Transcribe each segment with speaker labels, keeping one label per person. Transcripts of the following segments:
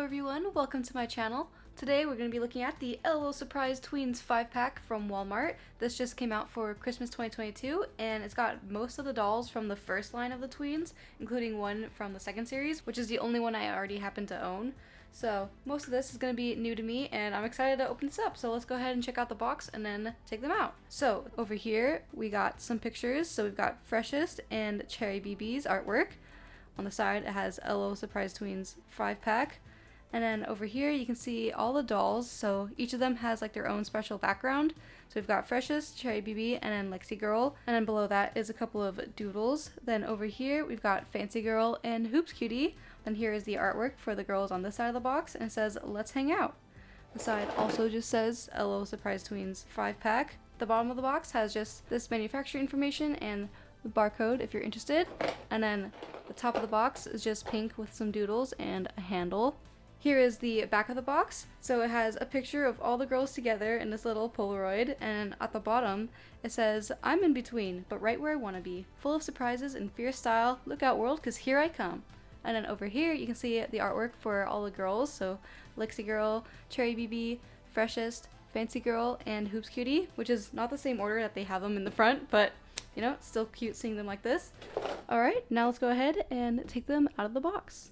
Speaker 1: everyone, welcome to my channel. Today we're going to be looking at the L.O.L Surprise Tweens 5-pack from Walmart. This just came out for Christmas 2022 and it's got most of the dolls from the first line of the tweens, including one from the second series, which is the only one I already happen to own. So most of this is going to be new to me and I'm excited to open this up. So let's go ahead and check out the box and then take them out. So over here we got some pictures. So we've got Freshest and Cherry BB's artwork. On the side it has L.O.L Surprise Tweens 5-pack. And then over here you can see all the dolls, so each of them has like their own special background. So we've got Freshest, Cherry BB, and then Lexi Girl. And then below that is a couple of doodles. Then over here we've got Fancy Girl and Hoops Cutie. Then here is the artwork for the girls on this side of the box, and it says, "Let's hang out." The side also just says L.O.L Surprise Tweens 5-pack. The bottom of the box has just this manufacturer information and the barcode if you're interested. And then the top of the box is just pink with some doodles and a handle. Here is the back of the box. So it has a picture of all the girls together in this little Polaroid, and at the bottom it says, "I'm in between, but right where I want to be. Full of surprises and fierce style. Look out world, cause here I come." And then over here you can see the artwork for all the girls. So Lexi Girl, Cherry BB, Freshest, Fancy Girl, and Hoops Cutie, which is not the same order that they have them in the front, but you know, it's still cute seeing them like this. Alright, now let's go ahead and take them out of the box.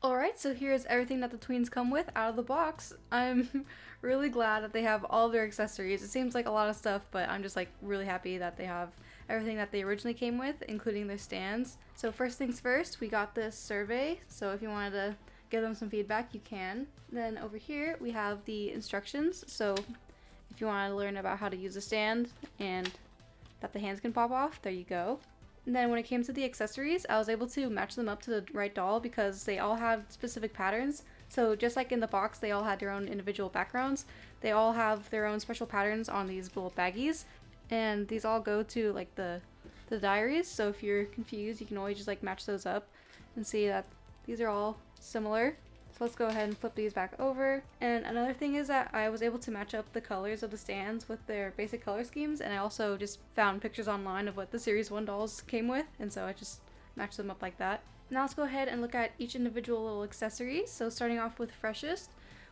Speaker 1: Alright, so here's everything that the tweens come with out of the box. I'm really glad that they have all their accessories. It seems like a lot of stuff, but I'm just like really happy that they have everything that they originally came with, including their stands. So first things first, we got this survey, so if you wanted to give them some feedback, you can. Then over here, we have the instructions, so if you want to learn about how to use a stand and that the hands can pop off, there you go. And then when it came to the accessories, I was able to match them up to the right doll because they all have specific patterns. So just like in the box, they all had their own individual backgrounds. They all have their own special patterns on these little baggies. And these all go to like the diaries. So if you're confused, you can always just like match those up and see that these are all similar. So let's go ahead and flip these back over. And another thing is that I was able to match up the colors of the stands with their basic color schemes, and I also just found pictures online of what the Series 1 dolls came with, and so I just matched them up like that. Now let's go ahead and look at each individual little accessory. So starting off with Freshest,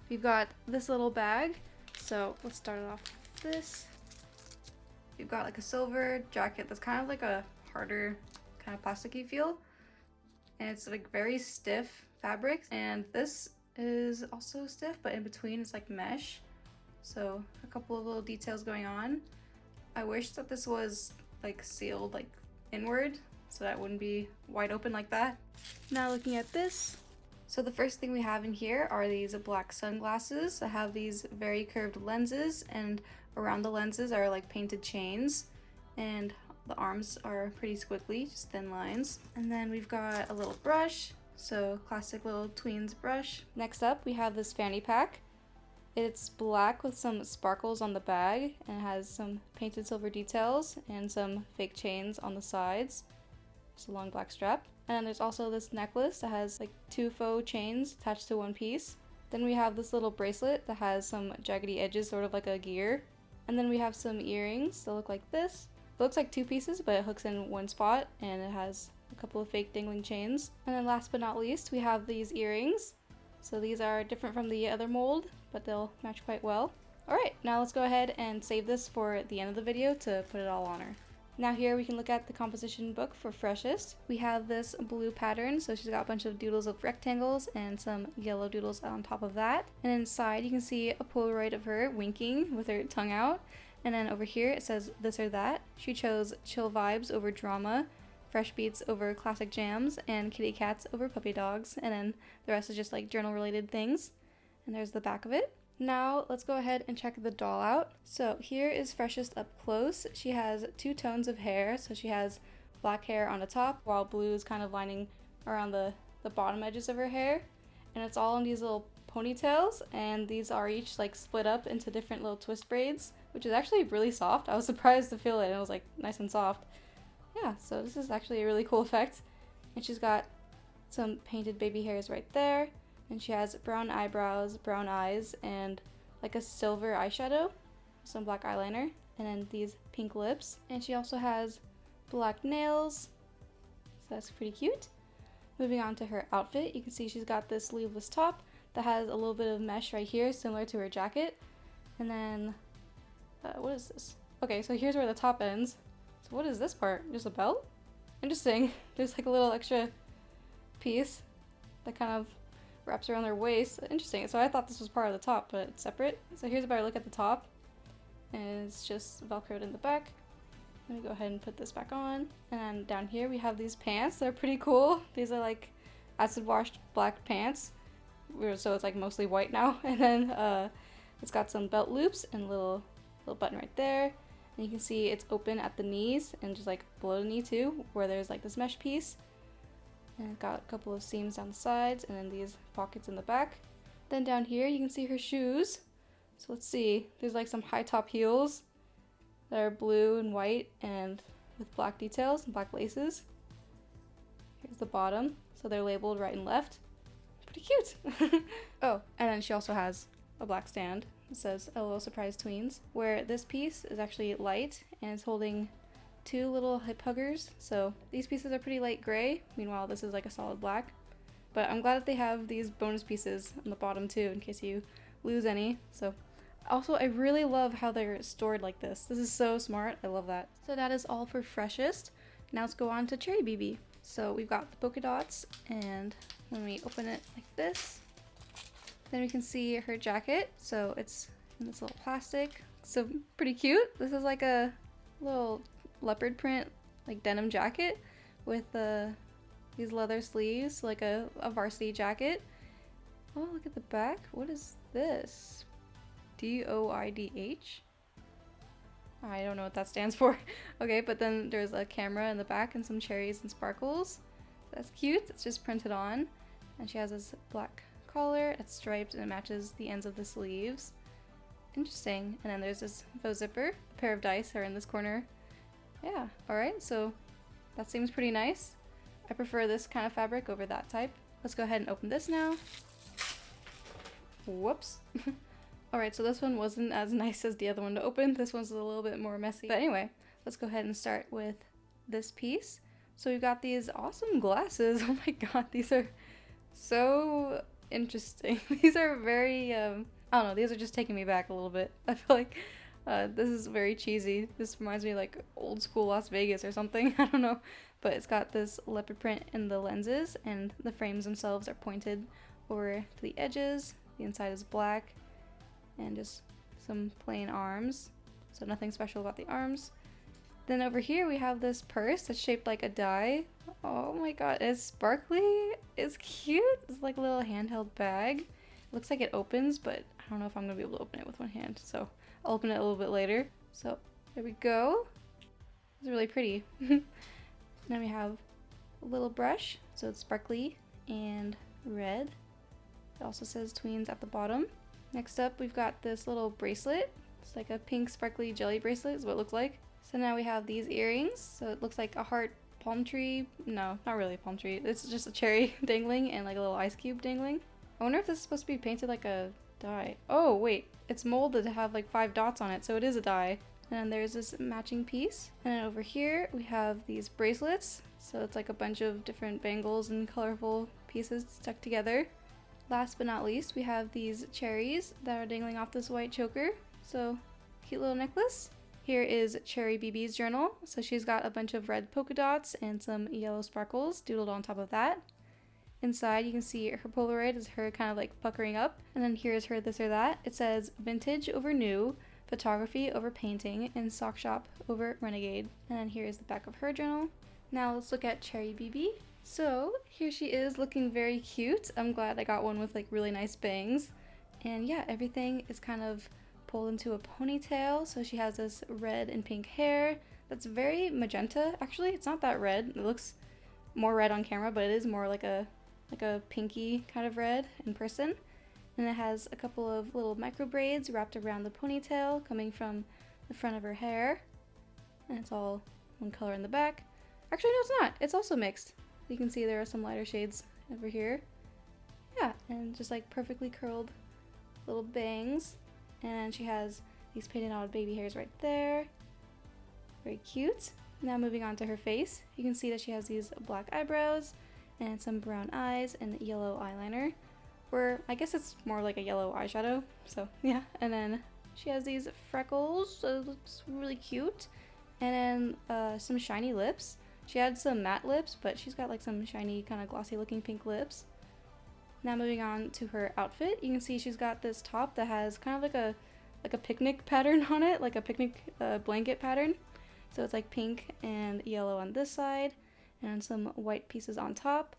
Speaker 1: we've got this little bag. So let's start it off with this. You've got like a silver jacket that's kind of like a harder kind of plasticky feel, and it's like very stiff fabric, and this is also stiff, but in between it's like mesh, so a couple of little details going on. I wish that this was like sealed like inward so that it wouldn't be wide open like that. Now looking at this, so the first thing we have in here are these black sunglasses that have these very curved lenses, and around the lenses are like painted chains, and the arms are pretty squiggly, just thin lines. And then we've got a little brush, so classic little tweens brush. Next up we have this fanny pack. It's black with some sparkles on the bag, and it has some painted silver details and some fake chains on the sides. Just a long black strap. And then there's also this necklace that has like 2 faux chains attached to one piece. Then we have this little bracelet that has some jaggedy edges, sort of like a gear. And then we have some earrings that look like this. It looks like 2 pieces, but it hooks in one spot, and it has a couple of fake dangling chains. And then last but not least, we have these earrings. So these are different from the other mold, but they'll match quite well. Alright, now let's go ahead and save this for the end of the video to put it all on her. Now here we can look at the composition book for Freshest. We have this blue pattern, so she's got a bunch of doodles of rectangles and some yellow doodles on top of that. And inside you can see a Polaroid of her winking with her tongue out. And then over here it says this or that. She chose chill vibes over drama, fresh beats over classic jams, and kitty cats over puppy dogs. And then the rest is just like journal related things. And there's the back of it. Now let's go ahead and check the doll out. So here is Freshest up close. She has 2 tones of hair. So she has black hair on the top, while blue is kind of lining around the bottom edges of her hair. And it's all in these little ponytails, and these are each like split up into different little twist braids, which is actually really soft. I was surprised to feel it, and it was like nice and soft. Yeah, so this is actually a really cool effect. And she's got some painted baby hairs right there. And she has brown eyebrows, brown eyes, and like a silver eyeshadow, some black eyeliner, and then these pink lips. And she also has black nails, so that's pretty cute. Moving on to her outfit, you can see she's got this sleeveless top that has a little bit of mesh right here, similar to her jacket. And then, what is this? Okay, so here's where the top ends. So what is this part? Just a belt? Interesting. There's like a little extra piece that kind of wraps around their waist. Interesting. So I thought this was part of the top, but it's separate. So here's a better look at the top. And it's just velcroed in the back. Let me go ahead and put this back on. And then down here we have these pants. They're pretty cool. These are like acid washed black pants. So it's like mostly white now. And then it's got some belt loops and a little button right there. And you can see it's open at the knees and just like below the knee too, where there's like this mesh piece. And it's got a couple of seams down the sides and then these pockets in the back. Then down here you can see her shoes. So let's see, there's like some high top heels that are blue and white and with black details and black laces. Here's the bottom, so they're labeled right and left. Pretty cute. Oh, and then she also has a black stand. It says L.O.L Surprise Tweens, where this piece is actually light and it's holding two little hip huggers. So these pieces are pretty light gray. Meanwhile, this is like a solid black. But I'm glad that they have these bonus pieces on the bottom too, in case you lose any. So also, I really love how they're stored like this. This is so smart. I love that. So that is all for Freshest. Now let's go on to Cherry BB. So we've got the polka dots, and when we open it like this, then we can see her jacket. So it's in this little plastic. So pretty cute. This is like a little leopard print, like denim jacket with these leather sleeves, like a varsity jacket. Oh, look at the back. What is this? DOIDH? I don't know what that stands for. Okay, but then there's a camera in the back and some cherries and sparkles. That's cute. It's just printed on. And she has this black collar. It's striped and it matches the ends of the sleeves. Interesting. And then there's this faux zipper. A pair of dice are in this corner. Yeah, alright, so that seems pretty nice. I prefer this kind of fabric over that type. Let's go ahead and open this now. Whoops. Alright, so this one wasn't as nice as the other one to open. This one's a little bit more messy. But anyway, let's go ahead and start with this piece. So we've got these awesome glasses. Oh my god, these are so interesting. These are very, I don't know, these are just taking me back a little bit. I feel like this is very cheesy. This reminds me of like old school Las Vegas or something. I don't know. But it's got this leopard print in the lenses, and the frames themselves are pointed over to the edges. The inside is black. And just some plain arms, so nothing special about the arms. Then over here we have this purse that's shaped like a die. Oh my god, it's sparkly, it's cute. It's like a little handheld bag. It looks like it opens, but I don't know if I'm gonna be able to open it with one hand, so I'll open it a little bit later. So there we go. It's really pretty. Then we have a little brush, so it's sparkly and red. It also says Tweens at the bottom. Next up, we've got this little bracelet. It's like a pink sparkly jelly bracelet is what it looks like. So now we have these earrings. So it looks like a heart palm tree. No, not really a palm tree. It's just a cherry dangling and like a little ice cube dangling. I wonder if this is supposed to be painted like a die. Oh, wait. It's molded to have like 5 dots on it, so it is a die. And then there's this matching piece. And then over here, we have these bracelets. So it's like a bunch of different bangles and colorful pieces stuck together. Last but not least, we have these cherries that are dangling off this white choker. So, cute little necklace. Here is Cherry BB's journal. So she's got a bunch of red polka dots and some yellow sparkles doodled on top of that. Inside, you can see her Polaroid is her kind of like puckering up. And then here's her this or that. It says vintage over new, photography over painting, and sock shop over renegade. And then here's the back of her journal. Now let's look at Cherry BB. So here she is looking very cute. I'm glad I got one with like really nice bangs. And yeah, everything is kind of pulled into a ponytail. So she has this red and pink hair that's very magenta. Actually, it's not that red. It looks more red on camera, but it is more like a pinky kind of red in person. And it has a couple of little micro braids wrapped around the ponytail coming from the front of her hair. And it's all one color in the back. Actually, no, it's not. It's also mixed. You can see there are some lighter shades over here. Yeah, yeah, and just like perfectly curled little bangs. And she has these painted on baby hairs right there. Very cute. Now moving on to her face, you can see that she has these black eyebrows and some brown eyes and yellow eyeliner, or I guess it's more like a yellow eyeshadow, so yeah. And then she has these freckles, so it looks really cute. And then some shiny lips. She had some matte lips, but she's got like some shiny kind of glossy looking pink lips. Now moving on to her outfit, you can see she's got this top that has kind of like a picnic pattern on it, like a picnic blanket pattern. So it's like pink and yellow on this side, and some white pieces on top.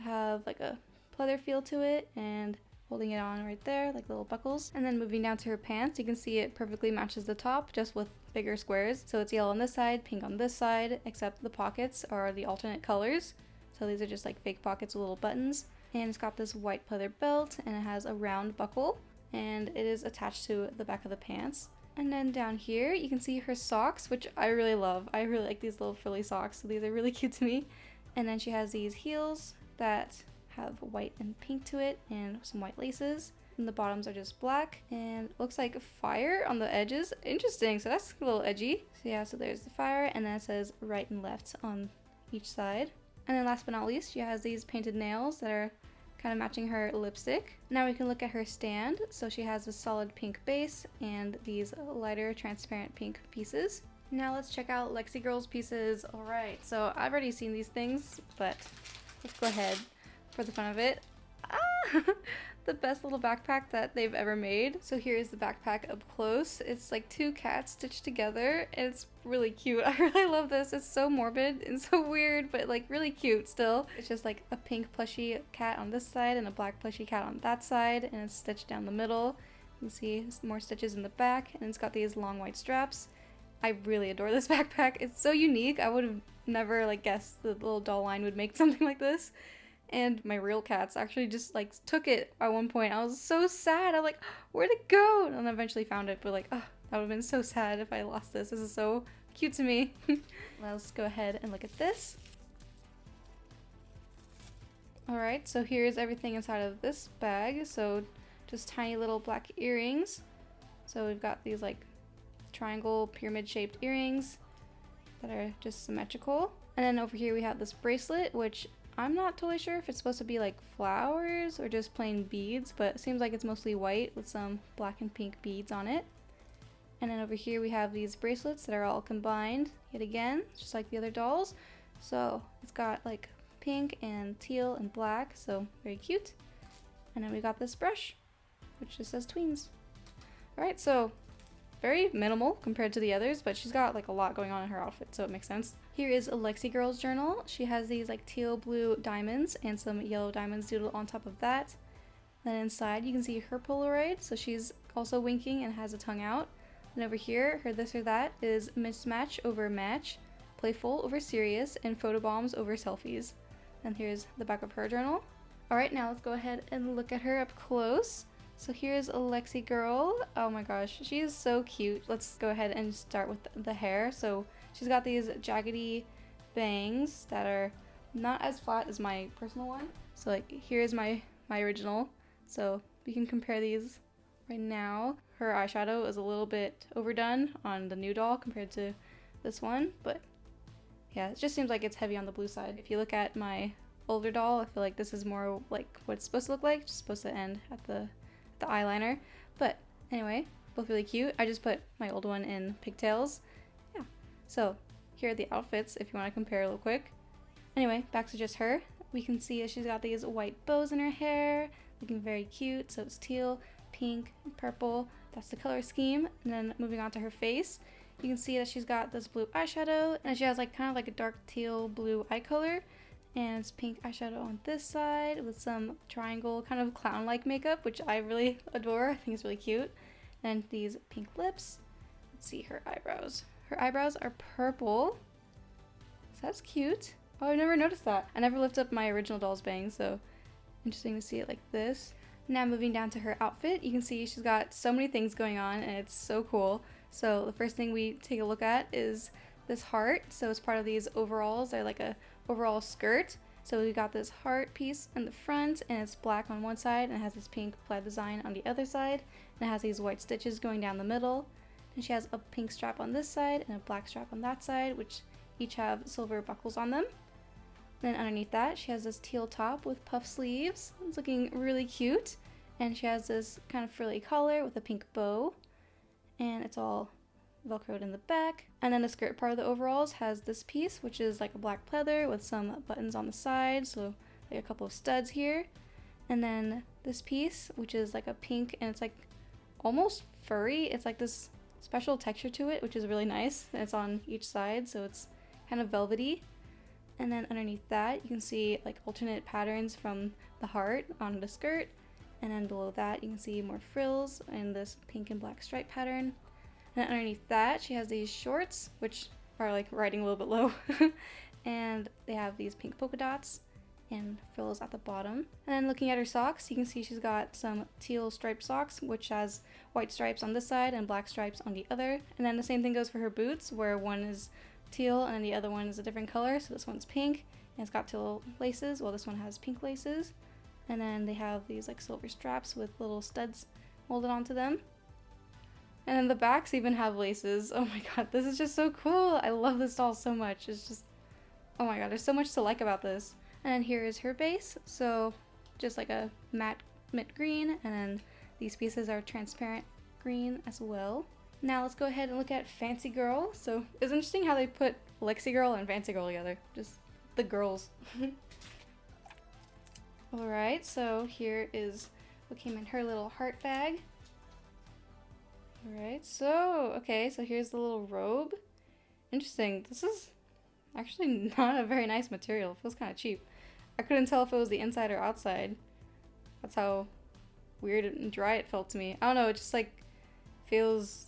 Speaker 1: Have like a pleather feel to it, and holding it on right there, like little buckles. And then moving down to her pants, you can see it perfectly matches the top, just with bigger squares. So it's yellow on this side, pink on this side, except the pockets are the alternate colors. So these are just like fake pockets with little buttons. And it's got this white pleather belt, and it has a round buckle, and it is attached to the back of the pants. And then down here, you can see her socks, which I really love. I really like these little frilly socks, so these are really cute to me. And then she has these heels that have white and pink to it, and some white laces. And the bottoms are just black, and it looks like fire on the edges. Interesting, so that's a little edgy. So yeah, so there's the fire, and then it says right and left on each side. And then last but not least, she has these painted nails that are kind of matching her lipstick. Now we can look at her stand. So she has a solid pink base and these lighter transparent pink pieces. Now let's check out Lexi Girl's pieces. Alright, so I've already seen these things, but let's go ahead for the fun of it. Ah! The best little backpack that they've ever made. So here is the backpack up close. It's like two cats stitched together, and it's really cute. I really love this. It's so morbid and so weird, but like really cute still. It's just like a pink plushy cat on this side and a black plushy cat on that side, and it's stitched down the middle. You can see more stitches in the back, and it's got these long white straps. I really adore this backpack. It's so unique. I would have never like guessed the little doll line would make something like this. And my real cats actually just like took it at one point. I was so sad. I'm like, where'd it go? And I eventually found it, but like, oh, that would have been so sad if I lost this. This is so cute to me. Let's go ahead and look at this. Alright, so here's everything inside of this bag. So just tiny little black earrings. So we've got these like triangle pyramid shaped earrings that are just symmetrical. And then over here we have this bracelet, which I'm not totally sure if it's supposed to be like flowers or just plain beads, but it seems like it's mostly white with some black and pink beads on it. And then over here we have these bracelets that are all combined yet again, just like the other dolls. So it's got like pink and teal and black, so very cute. And then we got this brush, which just says Tweens. Alright, so very minimal compared to the others, but she's got like a lot going on in her outfit, so it makes sense. Here is a Lexi Girl's journal. She has these like teal blue diamonds and some yellow diamonds doodled on top of that. Then inside you can see her Polaroid, so she's also winking and has a tongue out. And over here, her this or that is mismatch over match, playful over serious, and photobombs over selfies. And here's the back of her journal. Alright, now let's go ahead and look at her up close. So here's a Lexi Girl. Oh my gosh, she is so cute. Let's go ahead and start with the hair. So she's got these jaggedy bangs that are not as flat as my personal one. So like here's my original. So we can compare these right now. Her eyeshadow is a little bit overdone on the new doll compared to this one, but yeah, it just seems like it's heavy on the blue side. If you look at my older doll, I feel like this is more like what it's supposed to look like. It's supposed to end at the eyeliner. But anyway, both really cute. I just put my old one in pigtails. Yeah. So here are the outfits if you want to compare real quick. Anyway, back to just her. We can see that she's got these white bows in her hair, looking very cute. So it's teal, pink, and purple. That's the color scheme. And then moving on to her face, you can see that she's got this blue eyeshadow, and she has like kind of like a dark teal blue eye color. And it's pink eyeshadow on this side with some triangle kind of clown-like makeup, which I really adore. I think it's really cute. And these pink lips. Let's see her eyebrows. Her eyebrows are purple. So that's cute. Oh, I never noticed that. I never lifted up my original doll's bangs, so interesting to see it like this. Now moving down to her outfit, you can see she's got so many things going on, and it's so cool. So the first thing we take a look at is this heart. So it's part of these overalls. They're like a overall skirt. So we got this heart piece in the front, and it's black on one side, and it has this pink plaid design on the other side, and it has these white stitches going down the middle. And she has a pink strap on this side and a black strap on that side, which each have silver buckles on them. Then underneath that, she has this teal top with puff sleeves. It's looking really cute. And she has this kind of frilly collar with a pink bow. And it's all velcroed in the back. And then the skirt part of the overalls has this piece, which is like a black pleather with some buttons on the side, so like a couple of studs here. And then this piece, which is like a pink, and it's like almost furry. It's like this special texture to it, which is really nice. And it's on each side, so it's kind of velvety. And then underneath that, you can see like alternate patterns from the heart on the skirt. And then below that, you can see more frills in this pink and black stripe pattern. And then underneath that, she has these shorts, which are like riding a little bit low. And they have these pink polka dots and frills at the bottom. And then looking at her socks, you can see she's got some teal striped socks, which has white stripes on this side and black stripes on the other. And then the same thing goes for her boots, where one is teal and then the other one is a different color. So this one's pink and it's got teal laces, while this one has pink laces. And then they have these like silver straps with little studs molded onto them. And then the backs even have laces. Oh my god, this is just so cool. I love this doll so much. It's just, oh my god, there's so much to like about this. And then here is her base. So just like a matte mint green, and then these pieces are transparent green as well. Now let's go ahead and look at Fancy Girl. So it's interesting how they put Lexi Girl and Fancy Girl together. Just the girls. Alright, so here is what came in her little heart bag. Alright, so, okay, so here's the little robe. Interesting. This is actually not a very nice material. It feels kind of cheap. I couldn't tell if it was the inside or outside. That's how weird and dry it felt to me. I don't know, it just like feels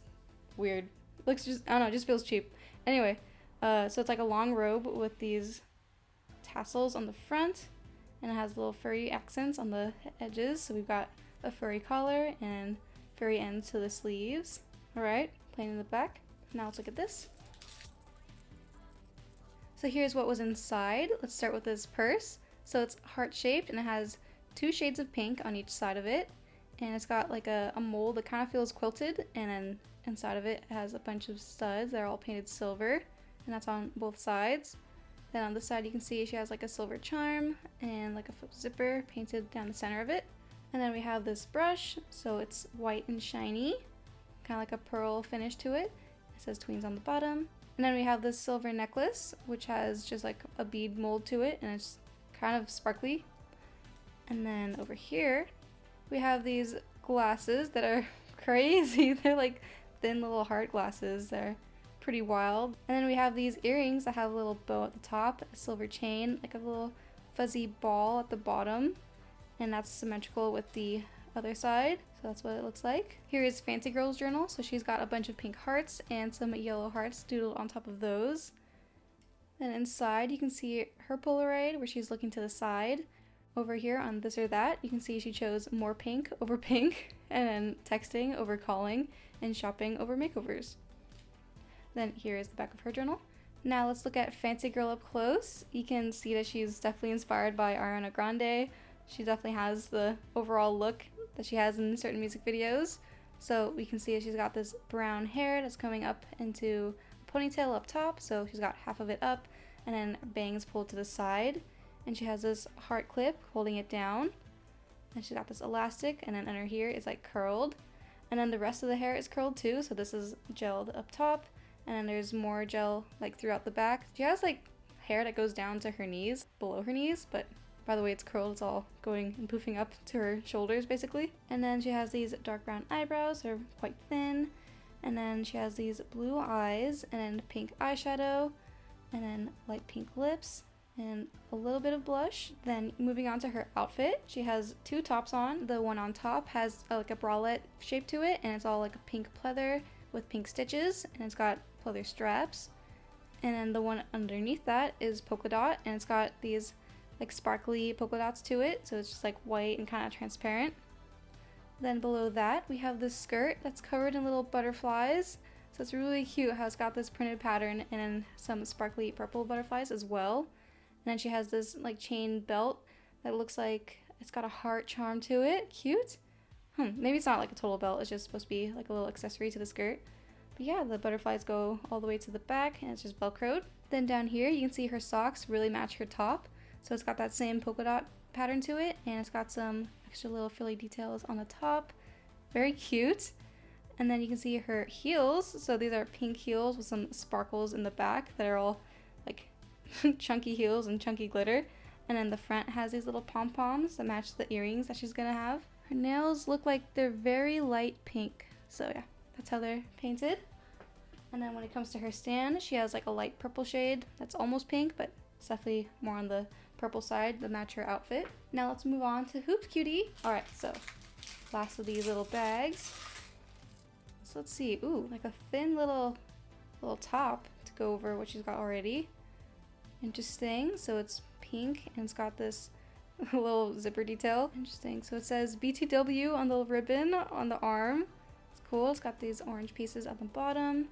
Speaker 1: weird. Looks just, I don't know, it just feels cheap. Anyway, so it's like a long robe with these tassels on the front, and it has little furry accents on the edges. So we've got a furry collar and furry ends to the sleeves. Alright, plain in the back. Now let's look at this. So here's what was inside. Let's start with this purse. So it's heart-shaped and it has 2 shades of pink on each side of it. And it's got like a mold that kind of feels quilted, and then inside of it has a bunch of studs that are all painted silver, and that's on both sides. Then on this side you can see she has like a silver charm and like a flip zipper painted down the center of it. And then we have this brush, so it's white and shiny, kind of like a pearl finish to it. It says Tweens on the bottom. And then we have this silver necklace, which has just like a bead mold to it, and it's kind of sparkly. And then over here we have these glasses that are crazy. They're like thin little heart glasses. They're pretty wild. And then we have these earrings that have a little bow at the top, a silver chain, like a little fuzzy ball at the bottom, and that's symmetrical with the other side. So that's what it looks like. Here is Fancy Girl's journal. So she's got a bunch of pink hearts and some yellow hearts doodled on top of those. Then inside you can see her Polaroid where she's looking to the side. Over here on This or That, you can see she chose more pink over pink, and then texting over calling, and shopping over makeovers. Then here is the back of her journal. Now let's look at Fancy Girl up close. You can see that she's definitely inspired by Ariana Grande. She definitely has the overall look that she has in certain music videos. So we can see that she's got this brown hair that's coming up into a ponytail up top, so she's got half of it up, and then bangs pulled to the side. And she has this heart clip holding it down. And she's got this elastic, and then under here is like curled. And then the rest of the hair is curled too, so this is gelled up top. And then there's more gel like throughout the back. She has like hair that goes down to her knees, below her knees, but by the way it's curled, it's all going and poofing up to her shoulders basically. And then she has these dark brown eyebrows, they're quite thin. And then she has these blue eyes, and then pink eyeshadow, and then light pink lips, and a little bit of blush. Then moving on to her outfit, she has 2 tops on. The one on top has like a bralette shape to it, and it's all like a pink pleather with pink stitches, and it's got pleather straps. And then the one underneath that is polka dot, and it's got these like sparkly polka dots to it, so it's just like white and kind of transparent. Then below that we have this skirt that's covered in little butterflies, so it's really cute how it's got this printed pattern and then some sparkly purple butterflies as well. then she has this like chain belt that looks like it's got a heart charm to it. Cute. Maybe it's not like a total belt. It's just supposed to be like a little accessory to the skirt. But yeah, the butterflies go all the way to the back and it's just velcroed. Then down here you can see her socks really match her top. So it's got that same polka dot pattern to it, and it's got some extra little frilly details on the top. Very cute. And then you can see her heels. So these are pink heels with some sparkles in the back that are all like chunky heels and chunky glitter. And then the front has these little pom-poms that match the earrings that she's gonna have. Her nails look like they're very light pink. So yeah, that's how they're painted. And then when it comes to her stand, she has like a light purple shade that's almost pink, but it's definitely more on the purple side to match her outfit. Now let's move on to Hoops Cutie. Alright, so last of these little bags. So let's see. Ooh, like a thin little top to go over what she's got already. Interesting. So it's pink and it's got this little zipper detail. Interesting. So it says BTW on the ribbon on the arm. It's cool. It's got these orange pieces at the bottom.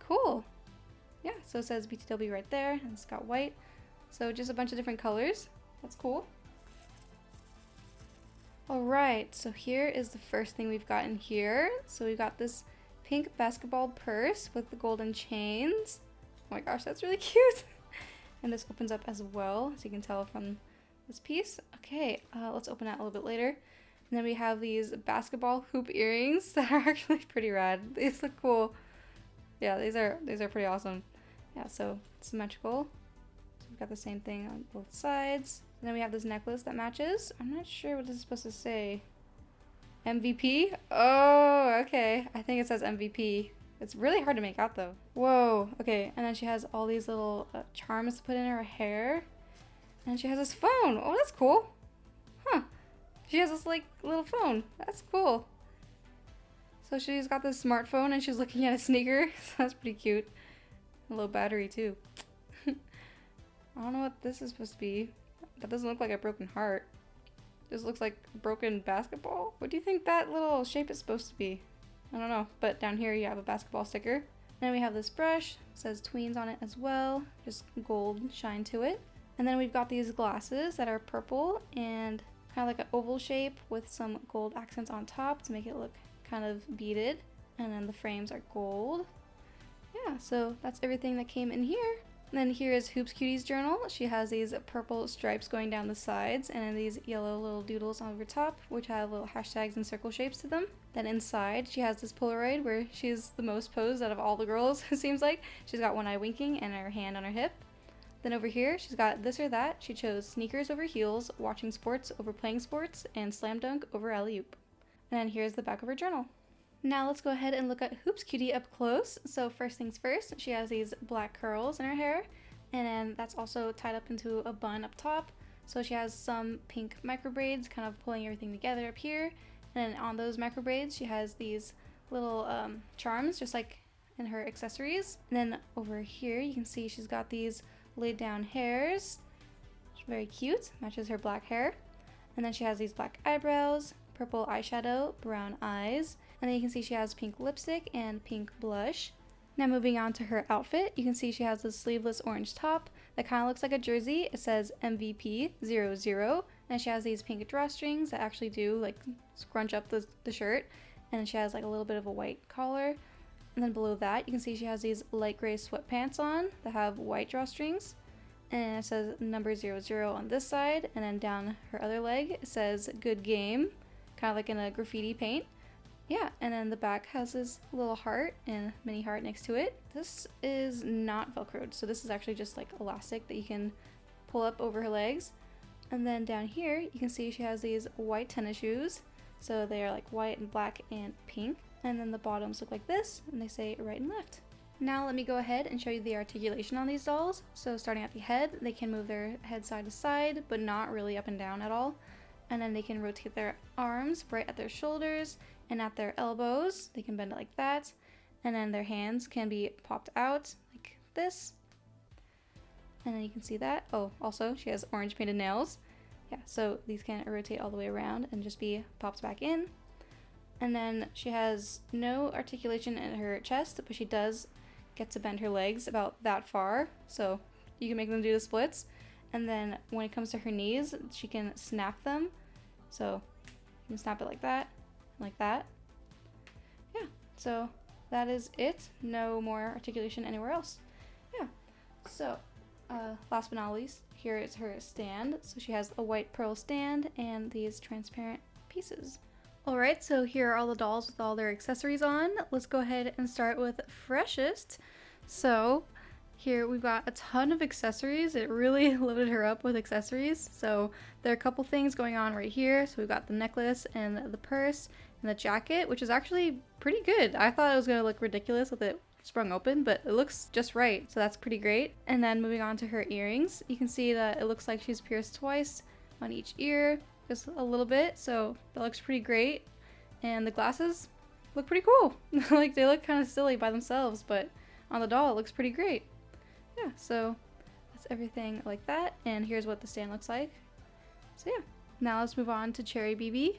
Speaker 1: Cool. Yeah, so it says BTW right there, and it's got white. So just a bunch of different colors. That's cool. Alright, so here is the first thing we've got in here. So we've got this pink basketball purse with the golden chains. Oh my gosh, that's really cute. And this opens up as well, as you can tell from this piece. Okay, let's open that a little bit later. And then we have these basketball hoop earrings that are actually pretty rad. These look cool. Yeah, these are pretty awesome. Yeah, so symmetrical. So we've got the same thing on both sides. And then we have this necklace that matches. I'm not sure what this is supposed to say. MVP? Oh, okay. I think it says MVP. It's really hard to make out though. Whoa, okay. And then she has all these little charms to put in her hair. And she has this phone. Oh, that's cool. Huh. She has this like little phone. That's cool. So she's got this smartphone and she's looking at a sneaker. So that's pretty cute. A low battery too. I don't know what this is supposed to be. That doesn't look like a broken heart. This looks like a broken basketball. What do you think that little shape is supposed to be? I don't know. But down here you have a basketball sticker. Then we have this brush. It says Tweens on it as well. Just gold shine to it. And then we've got these glasses that are purple and kind of like an oval shape with some gold accents on top to make it look kind of beaded. And then the frames are gold. Yeah, so that's everything that came in here. And then here is Hoops Cutie's journal. She has these purple stripes going down the sides and then these yellow little doodles on over top, which have little hashtags and circle shapes to them. Then inside, she has this Polaroid where she's the most posed out of all the girls, it seems like. She's got one eye winking and her hand on her hip. Then over here, she's got this or that. She chose sneakers over heels, watching sports over playing sports, and slam dunk over alley-oop. And then here's the back of her journal. Now let's go ahead and look at Hoops Cutie up close. So first things first, she has these black curls in her hair, and then that's also tied up into a bun up top. So she has some pink micro braids kind of pulling everything together up here, and then on those micro braids she has these little charms just like in her accessories. And then over here you can see she's got these laid down hairs. It's very cute, matches her black hair. And then she has these black eyebrows, purple eyeshadow, brown eyes, and then you can see she has pink lipstick and pink blush. Now moving on to her outfit, you can see she has this sleeveless orange top that kind of looks like a jersey. It says MVP 00, and she has these pink drawstrings that actually do like scrunch up the shirt, and she has like a little bit of a white collar. And then below that you can see she has these light gray sweatpants on that have white drawstrings, and it says number 00 on this side, and then down her other leg it says good game, kind of like in a graffiti paint. Yeah, and then the back has this little heart and mini heart next to it. This is not velcroed, so this is actually just like elastic that you can pull up over her legs. And then down here you can see she has these white tennis shoes, so they are like white and black and pink. And then the bottoms look like this, and they say right and left. Now let me go ahead and show you the articulation on these dolls. So starting at the head, they can move their head side to side, but not really up and down at all. And then they can rotate their arms right at their shoulders and at their elbows. They can bend it like that. And then their hands can be popped out like this. And then you can see that. Oh, also she has orange painted nails. Yeah, so these can rotate all the way around and just be popped back in. And then she has no articulation in her chest, but she does get to bend her legs about that far. So you can make them do the splits. And then when it comes to her knees, she can snap them. So you can snap it like that, like that. Yeah, so that is it. No more articulation anywhere else. Yeah, so last but not least, here is her stand. So she has a white pearl stand and these transparent pieces. Alright, so here are all the dolls with all their accessories on. Let's go ahead and start with freshest. So here we've got a ton of accessories. It really loaded her up with accessories. So there are a couple things going on right here. So we've got the necklace and the purse and the jacket, which is actually pretty good. I thought it was going to look ridiculous with it sprung open, but it looks just right. So that's pretty great. And then moving on to her earrings, you can see that it looks like she's pierced twice on each ear, just a little bit. So that looks pretty great. And the glasses look pretty cool. Like they look kind of silly by themselves, but on the doll it looks pretty great. Yeah, so that's everything like that. And here's what the stand looks like. So yeah, now let's move on to Cherry BB.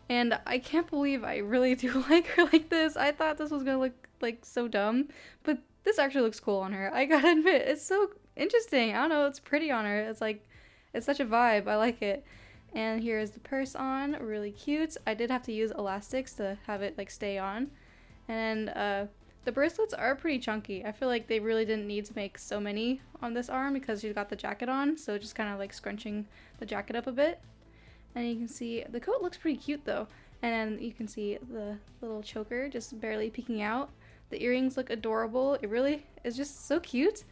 Speaker 1: And I can't believe I really do like her like this. I thought this was gonna look like so dumb, but this actually looks cool on her. I gotta admit, it's so interesting. I don't know, it's pretty on her. It's like, it's such a vibe. I like it. And here's the purse on, really cute. I did have to use elastics to have it like stay on. And the bracelets are pretty chunky. I feel like they really didn't need to make so many on this arm because she's got the jacket on, so just kind of like scrunching the jacket up a bit. And you can see the coat looks pretty cute though. And then you can see the little choker just barely peeking out. The earrings look adorable. It really is just so cute.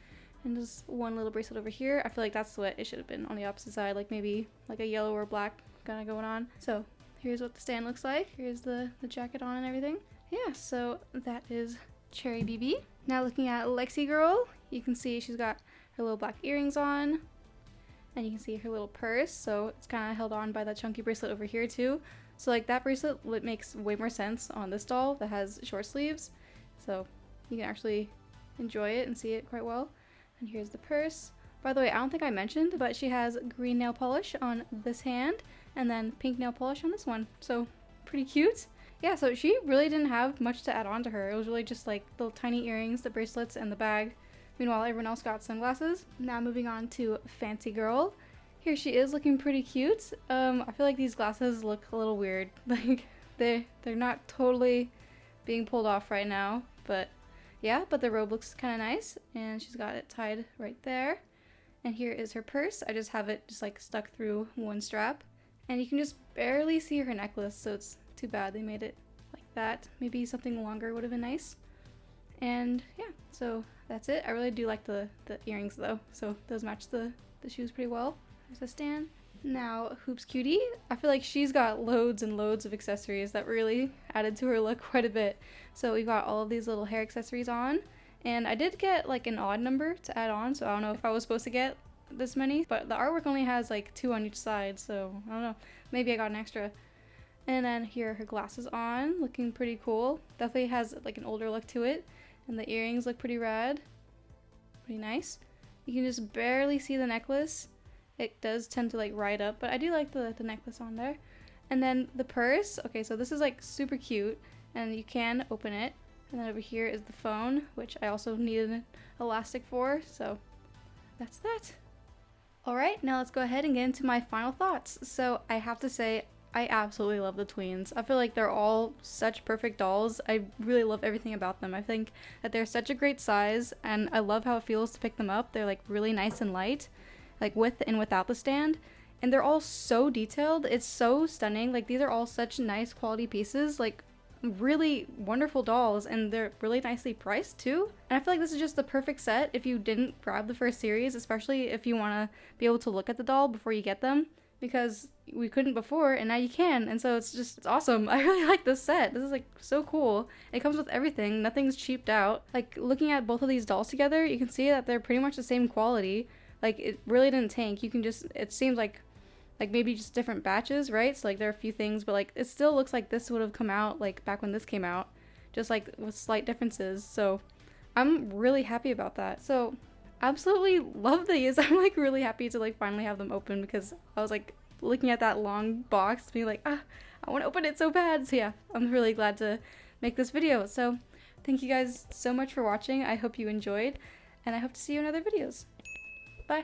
Speaker 1: And just one little bracelet over here. I feel like that's what it should have been on the opposite side, like maybe like a yellow or black kind of going on. So here's what the stand looks like. Here's the jacket on and everything. Yeah, so that is Cherry BB. Now looking at Lexi Girl, you can see she's got her little black earrings on. And you can see her little purse, so it's kind of held on by that chunky bracelet over here too. So like that bracelet makes way more sense on this doll that has short sleeves. So you can actually enjoy it and see it quite well. And here's the purse. By the way, I don't think I mentioned, but she has green nail polish on this hand and then pink nail polish on this one. So pretty cute. Yeah, so she really didn't have much to add on to her. It was really just like the tiny earrings, the bracelets, and the bag. Meanwhile, everyone else got sunglasses. Now moving on to Fancy Girl. Here she is looking pretty cute. I feel like these glasses look a little weird. Like they're not totally being pulled off right now, but yeah, but the robe looks kind of nice, and she's got it tied right there. And here is her purse. I just have it just like stuck through one strap, and you can just barely see her necklace, so it's too bad they made it like that. Maybe something longer would have been nice. And yeah, so that's it. I really do like the earrings though, so those match the shoes pretty well. There's the stand. Now Hoops Cutie. I feel like she's got loads and loads of accessories that really added to her look quite a bit. So we got all of these little hair accessories on, and I did get like an odd number to add on, so I don't know if I was supposed to get this many, but the artwork only has like 2 on each side, so I don't know, maybe I got an extra. And then here are her glasses on, looking pretty cool. Definitely has like an older look to it, and the earrings look pretty rad, pretty nice. You can just barely see the necklace. It does tend to like ride up, but I do like the necklace on there. And then the purse. Okay, so this is like super cute, and you can open it. And then over here is the phone, which I also needed an elastic for, so that's that. Alright, now let's go ahead and get into my final thoughts. So I have to say, I absolutely love the tweens. I feel like they're all such perfect dolls. I really love everything about them. I think that they're such a great size, and I love how it feels to pick them up. They're like really nice and light, like with and without the stand, and they're all so detailed. It's so stunning. Like these are all such nice quality pieces, like really wonderful dolls, and they're really nicely priced too. And I feel like this is just the perfect set if you didn't grab the first series, especially if you want to be able to look at the doll before you get them, because we couldn't before and now you can. And so it's awesome. I really like this set. This is like so cool. It comes with everything. Nothing's cheaped out. Like looking at both of these dolls together, you can see that they're pretty much the same quality. Like it really didn't tank. You can just, it seems like maybe just different batches, right? So like there are a few things, but like it still looks like this would have come out like back when this came out, just like with slight differences. So I'm really happy about that. So absolutely love these. I'm like really happy to like finally have them open, because I was like looking at that long box being like, I want to open it so bad. So yeah, I'm really glad to make this video. So thank you guys so much for watching. I hope you enjoyed, and I hope to see you in other videos. Bye.